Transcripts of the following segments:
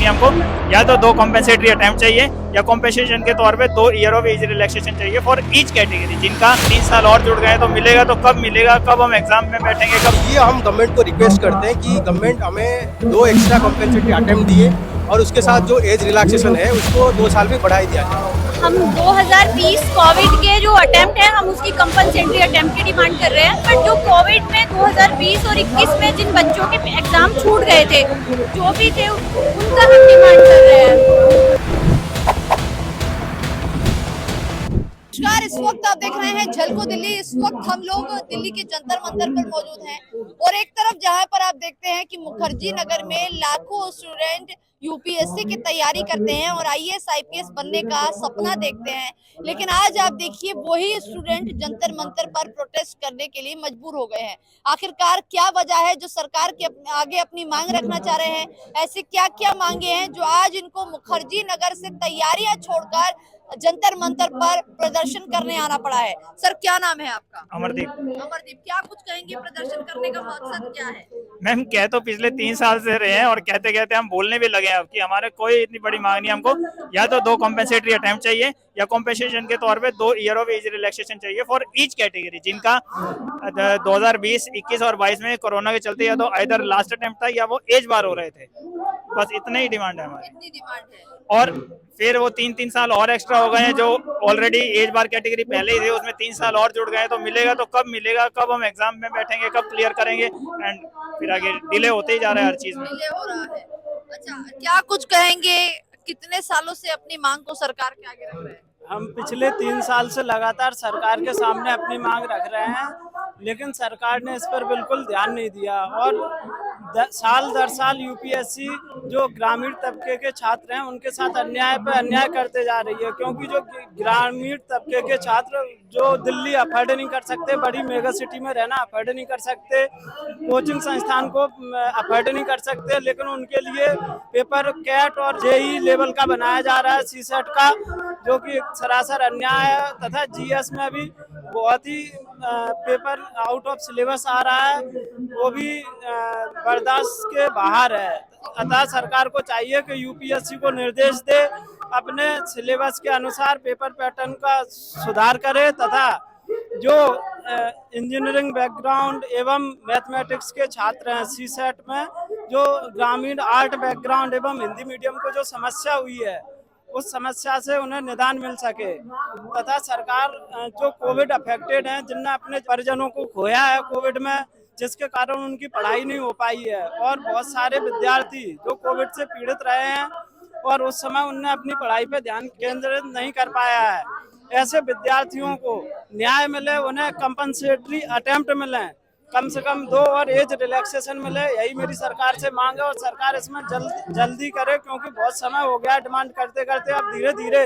मांगनी है हमको, या तो 2 कॉम्पेंसेटरी अटेम्प्ट चाहिए या कॉम्पेंसेशन के तौर पे 2 ईयर ऑफ एज रिलैक्सेशन चाहिए फॉर ईच कैटेगरी। जिनका 3 साल और जुड़ गए तो मिलेगा, तो कब मिलेगा, कब हम एग्जाम में बैठेंगे, कब। ये हम गवर्नमेंट को रिक्वेस्ट करते हैं कि गवर्नमेंट हमें 2 एक्स्ट्रा कॉम्पेंसेटरी अटेम्प्ट दिए और उसके साथ जो एज रिलैक्सेशन है उसको 2 साल में बढ़ाई दिया जाए। हम 2020 कोविड के जो अटेम्प्ट है हम उसकी कंपलसेटरी अटेम्प्ट की डिमांड कर रहे हैं, पर जो कोविड में 2020 और 21 में जिन बच्चों के एग्जाम छूट गए थे, जो भी थे उनका हम डिमांड कर रहे हैं। नमस्कार, इस वक्त आप देख रहे हैं झलको दिल्ली। इस वक्त हम लोग दिल्ली के जंतर मंतर पर मौजूद हैं और एक तरफ जहां पर आप देखते हैं कि मुखर्जी नगर में लाखों स्टूडेंट यूपीएससी की तैयारी करते हैं और आईएएस आईपीएस बनने का सपना देखते हैं, लेकिन आज आप देखिए वही स्टूडेंट जंतर मंतर पर प्रोटेस्ट करने के लिए मजबूर हो गए हैं। आखिरकार क्या वजह है जो सरकार के आगे अपनी मांग रखना चाह रहे हैं? ऐसे क्या क्या मांगे हैं जो आज इनको मुखर्जी नगर से तैयारियां छोड़कर जंतर मंतर पर प्रदर्शन करने आना पड़ा है? सर, क्या नाम है आपका? अमरदीप। अमरदीप, क्या कुछ कहेंगे? प्रदर्शन करने का मकसद क्या है? मैम, कह तो पिछले 3 साल से रहे हैं और कहते कहते हम बोलने भी लगे हैं अब कि हमारे कोई इतनी बड़ी मांग नहीं है हमको, या तो 2 कॉम्पेंसेटरी अटेम्प्ट चाहिए या कॉम्पेंसेशन के तौर पे 2 ईयर ऑफ एज रिलैक्सेशन चाहिए फॉर ईच कैटेगरी। जिनका 2020, 21 और 22 में कोरोना के चलते या तो इधर लास्ट अटेम्प्ट था या वो एज बार हो रहे थे। बस इतने ही डिमांड है हमारी। इतनी डिमांड है। और फिर वो 3-3 साल और एक्स्ट्रा हो गए हैं, जो ऑलरेडी एज बार कैटेगरी पहले ही थे उसमें 3 साल और जुड़ गए हैं, तो मिलेगा, तो कब मिलेगा, कब हम एग्जाम में बैठेंगे, कब क्लियर करेंगे, एंड फिर आगे डिले होते ही जा रहा है हर चीज में। डिले हो रहा है। अच्छा, क्या कुछ कहेंगे? कितने सालों से अपनी मांग को सरकार के आगे रख रहे हैं? हम पिछले 3 साल से लगातार सरकार के सामने अपनी मांग रख रहे हैं, लेकिन सरकार ने इस पर बिल्कुल ध्यान नहीं दिया और साल दर साल यूपीएससी जो ग्रामीण तबके के छात्र हैं उनके साथ अन्याय पर अन्याय करते जा रही है, क्योंकि जो ग्रामीण तबके के छात्र जो दिल्ली अफोर्ड नहीं कर सकते, बड़ी मेगा सिटी में रहना अफोर्ड नहीं कर सकते, कोचिंग संस्थान को अफोर्ड नहीं कर सकते, लेकिन उनके लिए पेपर कैट और जेई लेवल का बनाया जा रहा है, सीसेट का, जो कि सरासर अन्याय है। तथा जीएस में भी बहुत ही पेपर आउट ऑफ सिलेबस आ रहा है, वो भी बर्दाश्त के बाहर है। अतः सरकार को चाहिए कि यूपीएससी को निर्देश दे अपने सिलेबस के अनुसार पेपर पैटर्न का सुधार करे, तथा जो इंजीनियरिंग बैकग्राउंड एवं मैथमेटिक्स के छात्र हैं सीसेट में, जो ग्रामीण आर्ट बैकग्राउंड एवं हिंदी मीडियम को जो समस्या हुई है उस समस्या से उन्हें निदान मिल सके, तथा सरकार जो कोविड अफेक्टेड हैं, जिनने अपने परिजनों को खोया है कोविड में, जिसके कारण उनकी पढ़ाई नहीं हो पाई है, और बहुत सारे विद्यार्थी जो कोविड से पीड़ित रहे हैं और उस समय उनने अपनी पढ़ाई पर ध्यान केंद्रित नहीं कर पाया है, ऐसे विद्यार्थियों को न्याय मिले, उन्हें कंपनसेटरी अटेम्प्ट मिले, कम से कम 2 और एज रिलैक्सेशन मिले, यही मेरी सरकार से मांग है। और सरकार इसमें जल्दी करे, क्योंकि बहुत समय हो गया डिमांड करते करते, अब धीरे धीरे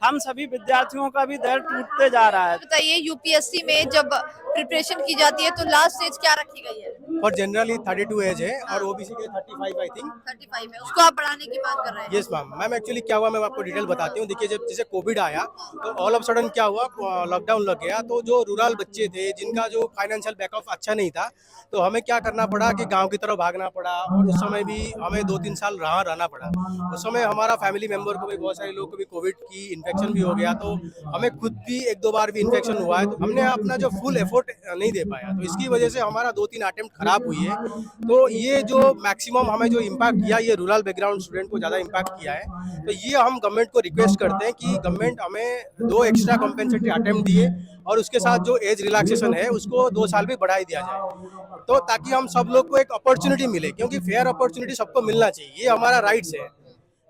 हम सभी विद्यार्थियों का भी धैर्य टूटते जा रहा है। बताइए, यूपीएससी में जब प्रिपरेशन की जाती है तो लास्ट एज क्या रखी गई है? और जनरली 32 एज है और ओबीसी के 35 आई थिंक। 35 है, उसको आप बढ़ाने की मांग कर रहे हैं? यस मैम एक्चुअली क्या हुआ, मैं आपको डिटेल बताती हूँ। देखिए, जब जैसे कोविड आया तो ऑल ऑफ सडन क्या हुआ, लॉकडाउन लग गया, तो जो रूरल बच्चे थे जिनका जो फाइनेंशियल बैकअप अच्छा नहीं था, तो हमें क्या करना पड़ा कि गांव की तरफ भागना पड़ा, और उस समय भी हमें 2-3 साल रहना पड़ा। उस समय हमारा फैमिली मेम्बर को भी, बहुत सारे लोगों को भी कोविड की इन्फेक्शन भी हो गया, तो हमें खुद भी 1-2 बार भी इन्फेक्शन हुआ है, तो हमने अपना जो फुल एफर्ट नहीं दे पाया, तो इसकी वजह से हमारा 2-3 अटेम्प्ट खराब हुई है। तो ये जो मैक्सिमम हमें जो इम्पैक्ट किया, ये रूरल बैकग्राउंड स्टूडेंट को ज़्यादा इम्पैक्ट किया है। तो ये हम गवर्नमेंट को रिक्वेस्ट करते हैं कि गवर्नमेंट हमें 2 एक्स्ट्रा कॉम्पेंसेटरी अटेम्प्ट दिए और उसके साथ जो एज रिलैक्सेशन है उसको 2 साल भी बढ़ाई दिया जाए, तो ताकि हम सब लोग को एक अपॉर्चुनिटी मिले, क्योंकि फेयर अपॉर्चुनिटी सबको मिलना चाहिए, ये हमारा राइट्स है।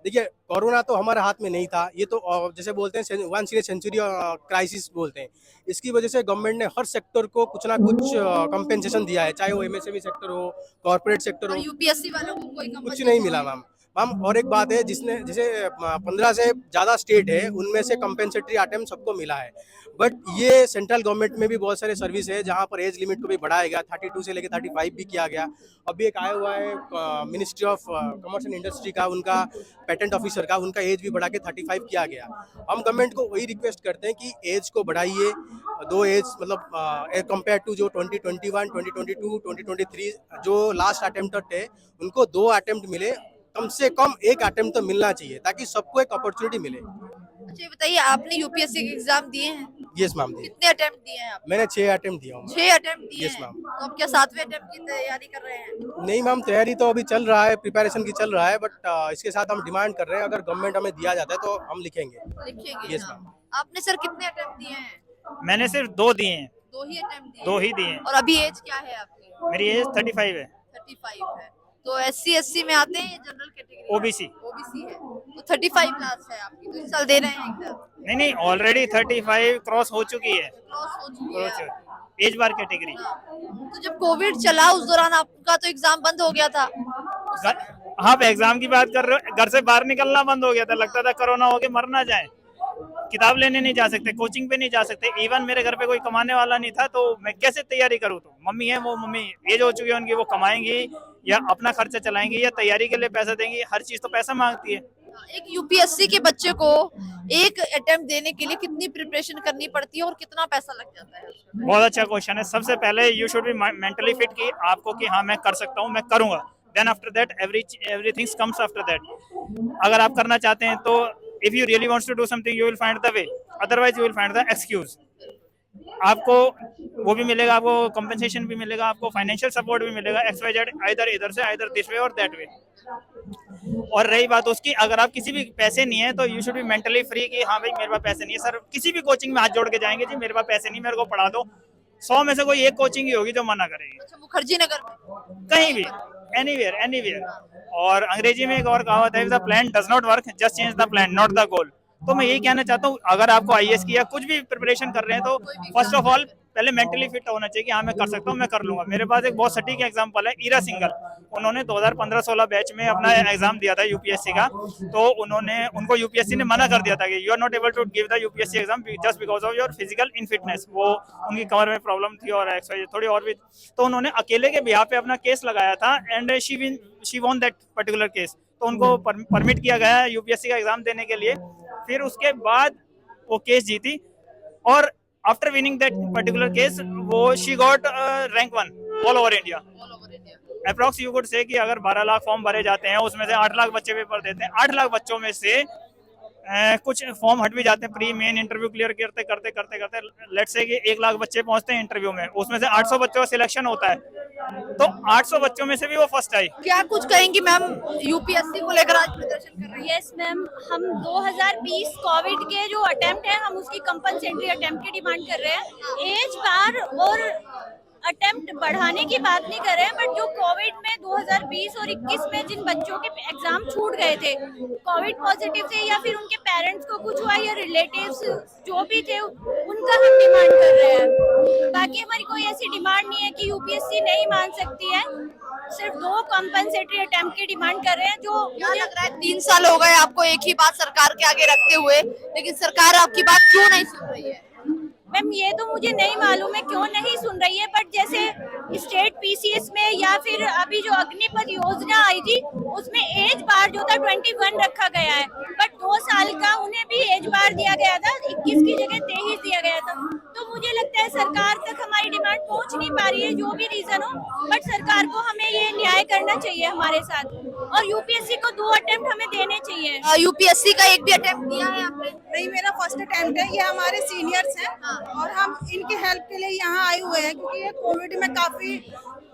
देखिए, कोरोना तो हमारे हाथ में नहीं था, ये तो जैसे बोलते हैं once in a century crisis बोलते हैं। इसकी वजह से गवर्नमेंट ने हर सेक्टर को कुछ ना कुछ कंपेंसेशन दिया है, चाहे वो एमएसएमई सेक्टर हो, कॉर्पोरेट सेक्टर हो। यूपीएससी वालों को कोई कुछ नहीं मिला मैम। और एक बात है, जिसने जैसे 15 से ज़्यादा स्टेट है उनमें से कंपेंसेटरी अटेम्प्ट सबको मिला है, बट ये सेंट्रल गवर्नमेंट में भी बहुत सारे सर्विस है जहाँ पर एज लिमिट को भी बढ़ाया गया, 32 से लेकर 35 भी किया गया। अभी एक आया हुआ है ministry of commerce and industry का, उनका पेटेंट ऑफिसर का, उनका एज भी बढ़ा के 35 किया गया। हम गवर्नमेंट को वही रिक्वेस्ट करते हैं कि एज को बढ़ाइए, 2 एज, मतलब एज कम्पेयर टू जो 2021, 2022, 2023 जो लास्ट अटेम्प्ट है उनको 2 अटेम्प्ट मिले, कम से कम एक अटेम्प्ट तो मिलना चाहिए ताकि सबको एक अपॉर्चुनिटी मिले। अच्छा, ये बताइए, आपने यूपीएससी के एग्जाम दिए हैं? यस मैम दी। कितने अटेम्प्ट दिए हैं आप? मैंने 6 अटेम्प्ट दिया हूँ। 6 अटेम्प्ट दिए Yes, हैं। ma'am. तो अब क्या 7वें अटेम्प्ट की तैयारी कर रहे हैं? नहीं मैम, तैयारी तो अभी चल रहा है, प्रिपरेशन की चल रहा है, बट इसके साथ हम डिमांड कर रहे हैं, अगर गवर्नमेंट हमें दिया जाता है तो हम लिखेंगे। लिखेंगे? Yes, हाँ। ma'am. आपने सर कितने अटेम्प्ट दिए हैं? मैंने सिर्फ 2 दिए हैं, 2 ही अटेम्प्ट दिए 2 हैं। ही दिए हैं। और अभी एज क्या है आपकी? मेरी एज 35 है। 35 है। तो एससी एससी में आते हैं या जनरल कैटेगरी? ओबीसी। ओबीसी है। तो 35 क्लास है आपकी, तो इस साल दे रहे हैं एग्जाम? नहीं नहीं, ऑलरेडी 35 क्रॉस हो चुकी है। क्रॉस हो चुकी क्रॉस है। एज बार कैटेगरी। तो जब कोविड चला उस दौरान आपका तो एग्जाम बंद हो गया था? हाँ, आप एग्जाम की बात कर रहे हो, घर से बाहर निकलना बंद हो गया था, लगता था कोरोना हो के मर ना जाए। किताब लेने नहीं जा सकते, कोचिंग पे नहीं जा सकते, इवन मेरे घर पे कोई कमाने वाला नहीं था, तो मैं कैसे तैयारी करूँ? तो मम्मी है, वो मम्मी एज हो चुकी है उनकी, वो कमाएंगी या अपना खर्चा चलाएंगी या तैयारी के लिए पैसा देंगी, हर चीज तो पैसा मांगती है। एक यूपीएससी के बच्चे को एक अटेम्प्ट देने के लिए कितनी प्रिपरेशन करनी पड़ती है और कितना पैसा लग जाता है? बहुत अच्छा क्वेश्चन है। सबसे पहले you should be mentally fit कि आपको कि हाँ मैं कर सकता हूँ, मैं करूंगा। Then after that everything comes after that. अगर आप करना चाहते हैं तो if you really wants to do something you will find the way, otherwise you will find the excuse. आपको वो भी मिलेगा, आपको कंपनसेशन भी मिलेगा, आपको फाइनेंशियल सपोर्ट भी मिलेगा, XYZ, आइदर इधर से, आइदर दिस वे और दैट वे। और रही बात उसकी, अगर आप किसी भी पैसे नहीं है तो you should be mentally free कि हाँ भाई मेरे पास पैसे नहीं है। सर किसी भी कोचिंग में हाथ जोड़ के जाएंगे, जी मेरे पास पैसे नहीं, मेरे को पढ़ा दो, 100 में से कोई एक कोचिंग ही होगी जो मना करेगी। अच्छा, मुखर्जी नगर में? कहीं भी, एनीवेयर एनीवेयर। और अंग्रेजी में एक और कहावत है, the plan does not work, just change the plan not the goal. तो मैं यही कहना चाहता हूँ, अगर आपको IAS की या कुछ भी प्रिपरेशन कर रहे हैं तो फर्स्ट ऑफ ऑल पहले मेंटली फिट होना चाहिए कि हाँ मैं कर सकता हूँ, मैं कर लूंगा। मेरे पास एक बहुत सटीक एग्जांपल है, ईरा सिंघल। उन्होंने 2015-16 बैच में अपना एग्जाम दिया था यूपीएससी का, तो उनको यूपीएससी ने मना कर दिया था कि you are not able to give the UPSC exam just because of your physical infitness. वो उनकी कमर में प्रॉब्लम थी और थोड़ी और भी, तो उन्होंने अकेले के बिहाफ पे अपना केस लगाया था and she von that particular case. तो उनको परमिट किया गया यूपीएससी का एग्जाम देने के लिए। फिर उसके बाद वो केस जीती और after winning that particular case वो she got rank 1 all over India. Approx you could say कि अगर 12 लाख फॉर्म भरे जाते हैं, उसमें से 8 लाख बच्चे पेपर देते हैं, 8 लाख बच्चों में से कुछ फॉर्म हट भी जाते हैं, प्री मेन इंटरव्यू क्लियर करते करते करते करते लेट्स से कि 1 लाख बच्चे पहुंचते हैं इंटरव्यू में, उसमें से 800 बच्चों का सिलेक्शन होता है, तो 800 बच्चों में से भी वो फर्स्ट आई। क्या कुछ कहेंगे मैम यूपीएससी को लेकर आज प्रदर्शन कर रही है? यस मैम, हम 2020 कोविड के जो अटेम्प्ट है हम उसकी कंपलसेटरी अटेम्प्ट की डिमांड कर रहे हैं। एज बार और अटेम्प्ट बढ़ाने की बात नहीं कर रहे हैं, बट जो कोविड में 2020 और 21 में जिन बच्चों के एग्जाम छूट गए थे कोविड पॉजिटिव थे या फिर उनके पेरेंट्स को कुछ हुआ या रिलेटिव्स जो भी थे, उनका हम डिमांड कर रहे हैं। बाकी हमारी कोई ऐसी डिमांड नहीं है कि यूपीएससी नहीं मान सकती है, सिर्फ 2 कंपनसेटरी अटेम्प्ट की डिमांड कर रहे हैं। जो क्या लग रहा है 3 साल हो गए आपको एक ही बात सरकार के आगे रखते हुए, लेकिन सरकार आपकी बात क्यों नहीं सुन रही है? मैम ये तो मुझे नहीं मालूम है क्यों नहीं सुन रही है, बट जैसे स्टेट पीसीएस में या फिर अभी जो अग्निपथ योजना आई थी उसमें एज बार जो था 21 रखा गया है, बट 2 साल का उन्हें भी एज बार दिया गया था, 21 की जगह 23 दिया गया था। तो मुझे लगता है सरकार तक हमारी डिमांड पहुंच नहीं पा रही है, जो भी रीजन हो, बट सरकार को हमें ये न्याय करना चाहिए हमारे साथ, और यूपीएससी को 2 अटेम्प्ट हमें देने चाहिए। यूपीएससी का एक भी अटेम्प्ट दिया है आपने? नहीं, मेरा फर्स्ट अटेम्प्ट है। ये हमारे सीनियर्स हैं और हम इनकी हेल्प के लिए यहाँ आए हुए हैं, क्योंकि ये कोविड में काफी,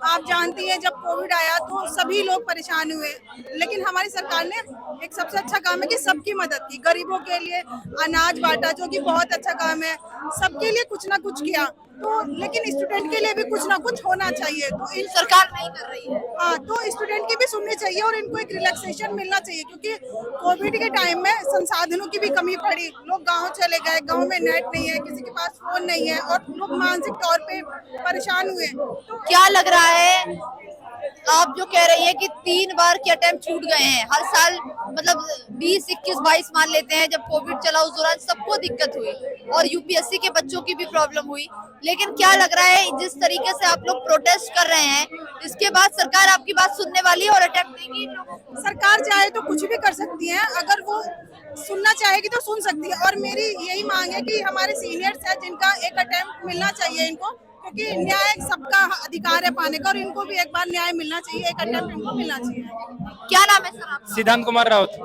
आप जानती हैं जब कोविड आया तो सभी लोग परेशान हुए, लेकिन हमारी सरकार ने एक सबसे अच्छा काम है कि सबकी मदद की, गरीबों के लिए अनाज बांटा, जो कि बहुत अच्छा काम है, सबके लिए कुछ ना कुछ किया। तो लेकिन स्टूडेंट के लिए भी कुछ ना कुछ होना चाहिए, तो इन सरकार नहीं कर रही है। हाँ, तो स्टूडेंट की भी सुननी चाहिए और इनको एक रिलैक्सेशन मिलना चाहिए, क्योंकि कोविड के टाइम में संसाधनों की भी कमी पड़ी, लोग गांव चले गए, गांव में नेट नहीं है, किसी के पास फोन नहीं है और लोग मानसिक तौर पे परेशान हुए। तो क्या लग रहा है आप जो कह रही है कि 3 बार के अटेम्प्ट छूट गए हैं हर साल, मतलब 20, 21, 22 मान लेते हैं, जब कोविड चला उस दौरान सबको दिक्कत हुई और यूपीएससी के बच्चों की भी प्रॉब्लम हुई, लेकिन क्या लग रहा है जिस तरीके से आप लोग प्रोटेस्ट कर रहे हैं इसके बाद सरकार आपकी बात सुनने वाली है और अटेम्प्ट देगी? सरकार चाहे तो कुछ भी कर सकती है, अगर वो सुनना चाहेगी तो सुन सकती है। और मेरी यही मांग है कि हमारे सीनियर्स हैं जिनका एक अटेम्प्ट मिलना चाहिए इनको, क्योंकि न्याय सबका अधिकार है पाने का और इनको भी एक बार न्याय मिलना चाहिए, एक अटेम्प्ट इनको मिलना चाहिए। क्या नाम है सर आपका? सिद्धांत कुमार राउत।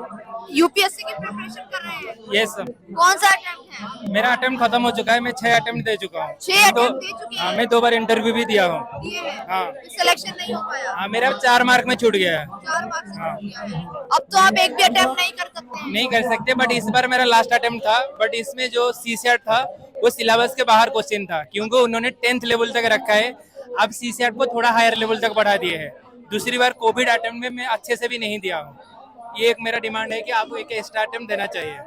यूपीएससी की प्रिपरेशन कर रहे हैं? Yes sir. कौन सा अटेम्प्ट है? मेरा अटेम्प्ट खत्म हो चुका है, मैं 6 अटेम्प्ट दे चुका हूँ। 6 अटेम्प्ट दे चुके हाँ, हैं? मैं 2 बार इंटरव्यू भी दिया हूँ। दिए हैं? हाँ। सिलेक्शन नहीं हो पाया? हाँ, मेरा 4 मार्क में छूट गया है। 4 मार्क्स से छूट गया है। अब तो आप एक भी अटेम्प्ट नहीं कर सकते हैं। नहीं कर सकते, बट इस बार मेरा लास्ट अटेम्प्ट था। बट इसमें जो सीसेट था वो सिलेबस के बाहर क्वेश्चन था, क्योंकि उन्होंने 10th लेवल तक रखा है। अब सीसेट को थोड़ा हायर लेवल तक बढ़ा दिए है। दूसरी बार कोविड अटेम्प्ट में मैं अच्छे से भी नहीं दिया हूँ। ये एक मेरा डिमांड है कि आपको एक एक्स्ट्रा अटेम्प्ट देना चाहिए।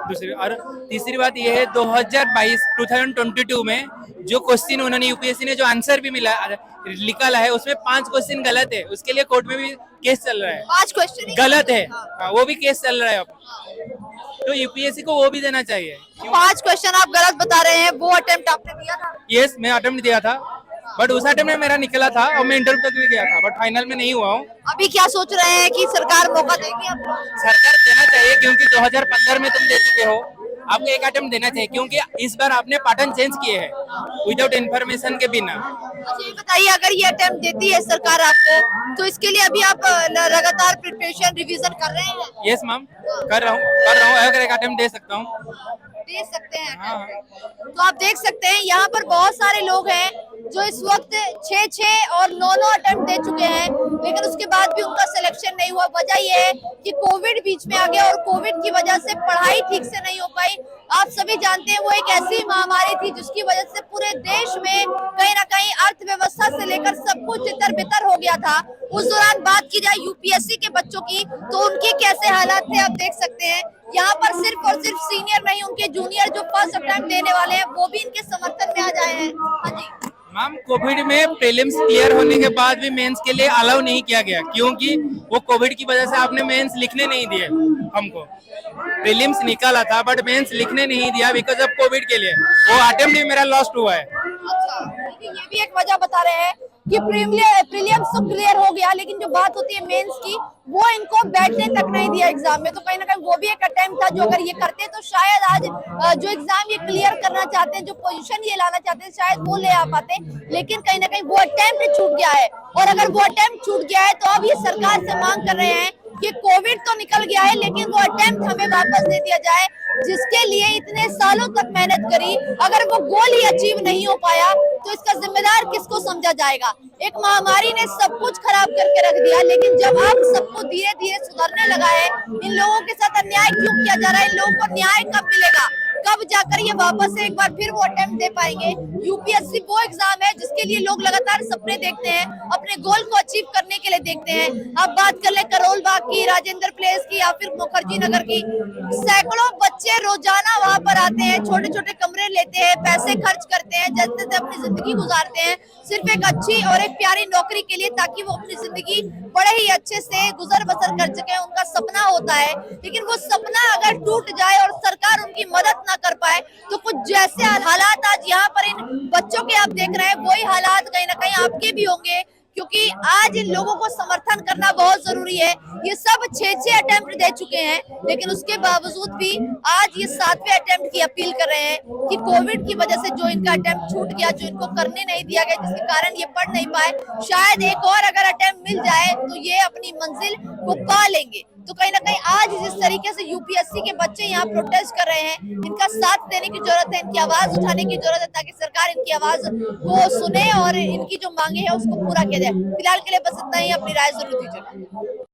दूसरी और तीसरी बात ये है, 2022 में जो क्वेश्चन उन्होंने यूपीएससी ने जो आंसर भी मिला निकाला है, उसमें 5 क्वेश्चन गलत है। उसके लिए कोर्ट में भी केस चल रहा है। 5 क्वेश्चन गलत है। हाँ, वो भी केस चल रहा है अब। तो यूपीएससी को वो भी देना चाहिए। 5 क्वेश्चन आप गलत बता रहे हैं, वो अटेम्प्ट आपने दिया था? यस, मैं अटेम्प्ट दिया था, बट उस अटेम्प्ट में मेरा निकला था और मैं इंटरव्यू तक भी गया था, बट फाइनल में नहीं हुआ हूँ। अभी क्या सोच रहे हैं कि सरकार मौका देगी आपको? सरकार देना चाहिए, क्योंकि 2015 में तुम दे चुके हो, आपको एक अटेम्प्ट देना चाहिए, क्योंकि इस बार आपने पैटर्न चेंज किए हैं विदाउट इन्फॉर्मेशन के बिना। अच्छा ये बताइए, अगर ये अटेम्प्ट देती है सरकार आपको, तो इसके लिए अभी आप लगातार प्रिपरेशन रिवीजन कर रहे हैं? यस मैम, कर रहा हूँ। अगर एक अटेम्प्ट दे सकता हूँ। दे सकते हैं? हाँ। तो आप देख सकते हैं यहाँ पर बहुत सारे लोग हैं जो इस वक्त 6 और 9 अटेम्प्ट दे चुके हैं, लेकिन उसके बाद भी उनका सिलेक्शन नहीं हुआ। वजह ये है कि कोविड बीच में आ गया और कोविड की वजह से पढ़ाई ठीक से नहीं हो पाई। आप सभी जानते हैं वो एक ऐसी महामारी थी जिसकी वजह से पूरे देश में कहीं ना कहीं अर्थव्यवस्था से लेकर सब कुछ तितर बितर हो गया था। उस दौरान बात की जाए यूपीएससी के बच्चों की, तो उनके कैसे हालात थे आप देख सकते हैं। यहाँ पर सिर्फ और सिर्फ सीनियर नहीं, उनके जूनियर जो फर्स्ट अटेम्प्ट देने वाले हैं वो भी इनके समर्थन में आ जाए हैं। हाँ जी मैम, कोविड में प्रीलिम्स क्लियर होने के बाद भी मेंस के लिए अलाउ नहीं किया गया, क्योंकि वो कोविड की वजह से आपने मेंस लिखने नहीं दिए हमको। प्रीलिम्स निकाला था बट मेंस लिखने नहीं दिया बिकॉज ऑफ कोविड के लिए। वो अटेम्प्ट भी मेरा लॉस्ट हुआ है। अच्छा, ये भी एक वजह बता रहे हैं कि प्रीलिम्स तो क्लियर हो गया, लेकिन जो बात होती है मेंस की, वो इनको बैठने तक नहीं दिया एग्जाम में। तो कहीं ना कहीं वो भी एक अटेम्प्ट था जो अगर ये करते तो शायद आज जो एग्जाम ये क्लियर करना चाहते हैं, जो पोजीशन ये लाना चाहते हैं, शायद वो ले आ पाते। लेकिन कहीं ना कहीं वो अटेम्प्ट छूट गया है, और अगर वो अटेम्प्ट छूट गया है तो अब ये सरकार से मांग कर रहे हैं कि कोविड तो निकल गया है लेकिन वो अटेम्प्ट हमें वापस दे दिया जाए, जिसके लिए इतने सालों तक मेहनत करी। अगर वो गोल ही अचीव नहीं हो पाया तो इसका जिम्मेदार किसको समझा जाएगा? एक महामारी ने सब कुछ खराब करके रख दिया, लेकिन जब अब सबको धीरे धीरे सुधरने लगा है, इन लोगों के साथ अन्याय क्यों किया जा रहा है? इन लोगों को न्याय कब मिलेगा? कब जाकर ये वापस से एक बार फिर वो अटेम्प्ट दे पाएंगे? यूपीएससी वो एग्जाम है जिसके लिए लोग लगातार सपने देखते हैं, अपने गोल को अचीव करने के लिए देखते हैं। अब बात कर ले करोल बाग की, राजेंद्र प्लेस की या फिर मुखर्जी नगर की, सैकड़ों बच्चे रोजाना वहां पर आते हैं, छोटे छोटे कमरे लेते हैं, पैसे खर्च करते हैं, जैसे तैसे अपनी जिंदगी गुजारते हैं सिर्फ एक अच्छी और एक प्यारी नौकरी के लिए, ताकि वो अपनी जिंदगी बड़े ही अच्छे से गुजर बसर कर सके। उनका सपना होता है, लेकिन वो सपना अगर टूट जाए और सरकार उनकी मदद ना कर पाए तो कुछ जैसे हालात आज यहाँ पर इन बच्चों के आप देख रहे हैं, वही हालात कहीं ना कहीं आपके भी होंगे, क्योंकि आज इन लोगों को समर्थन करना बहुत जरूरी है। ये सब 6 अटेम्प्ट दे चुके हैं, लेकिन उसके बावजूद भी आज ये 7वें अटेम्प्ट की अपील कर रहे हैं कि कोविड की वजह से जो इनका अटेम्प्ट छूट गया, जो इनको करने नहीं दिया गया, जिसके कारण ये पढ़ नहीं पाए, शायद एक और अगर अटेम्प्ट मिल जाए तो ये अपनी मंजिल को पा लेंगे। तो कहीं ना कहीं आज जिस तरीके से यूपीएससी के बच्चे यहाँ प्रोटेस्ट कर रहे हैं, इनका साथ देने की जरूरत है, इनकी आवाज उठाने की जरूरत है, ताकि सरकार इनकी आवाज को सुने और इनकी जो मांगे है उसको पूरा किया जाए। फिलहाल के लिए बस इतना ही, अपनी राय जरूर दीजिएगा।